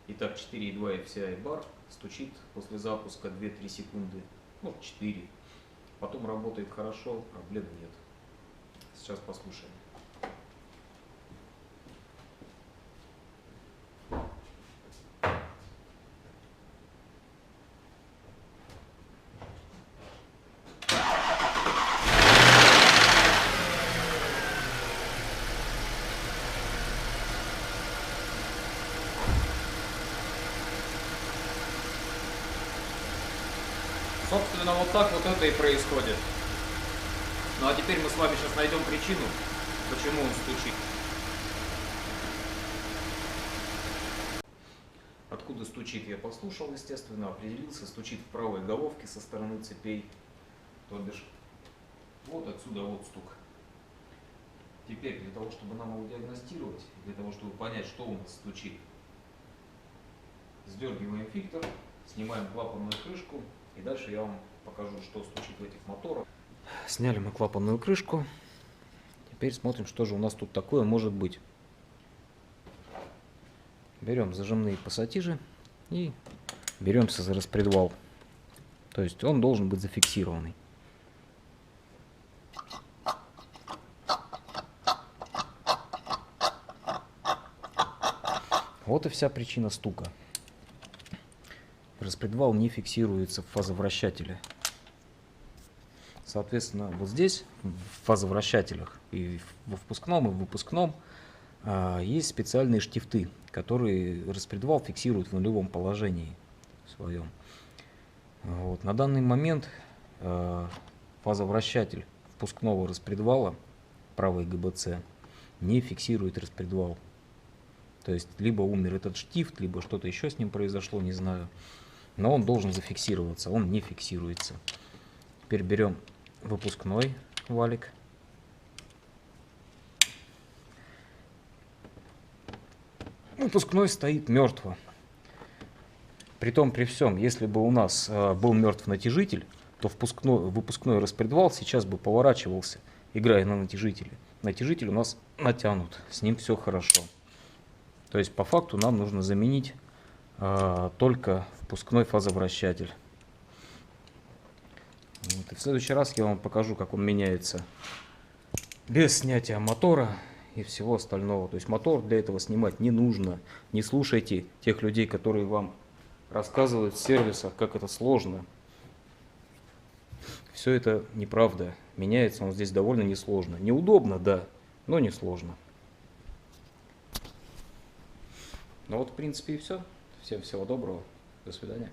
Итак, 4,2 FCI бар стучит после запуска 2-3 секунды, может 4. Потом работает хорошо, проблем нет. Сейчас послушаем. Собственно, вот так вот это и происходит. Ну а теперь мы с вами сейчас найдем причину, почему он стучит. Откуда стучит, я послушал, естественно, определился, стучит в правой головке со стороны цепей, то бишь вот отсюда вот стук. Теперь для того, чтобы нам его диагностировать, для того, чтобы понять, что у нас стучит, сдергиваем фильтр, снимаем клапанную крышку, и дальше я вам покажу, что стучит в этих моторах. Сняли мы клапанную крышку, теперь смотрим, что же у нас тут такое может быть. Берем зажимные пассатижи и беремся за распредвал. То есть он должен быть зафиксированный. Вот и вся причина стука. Распредвал не фиксируется в фазовращателе. Соответственно, вот здесь, в фазовращателях, и во впускном, и в выпускном, есть специальные штифты, которые распредвал фиксируют в нулевом положении своем. Вот. На данный момент фазовращатель впускного распредвала, правый ГБЦ, не фиксирует распредвал. То есть либо умер этот штифт, либо что-то еще с ним произошло, не знаю. Но он должен зафиксироваться, он не фиксируется. Теперь берем выпускной валик. Выпускной стоит мертво. Притом при всем, если бы у нас был мертв натяжитель, то выпускной распредвал сейчас бы поворачивался, играя на натяжителе. Натяжитель у нас натянут, с ним все хорошо. То есть по факту нам нужно заменить только впускной фазовращатель. Вот. И в следующий раз я вам покажу, как он меняется без снятия мотора и всего остального. То есть мотор для этого снимать не нужно. Не слушайте тех людей, которые вам рассказывают в сервисах, как это сложно. Все это неправда. Меняется он здесь довольно несложно. Неудобно, да, но не сложно. Ну вот, в принципе, и все. Всем всего доброго. До свидания.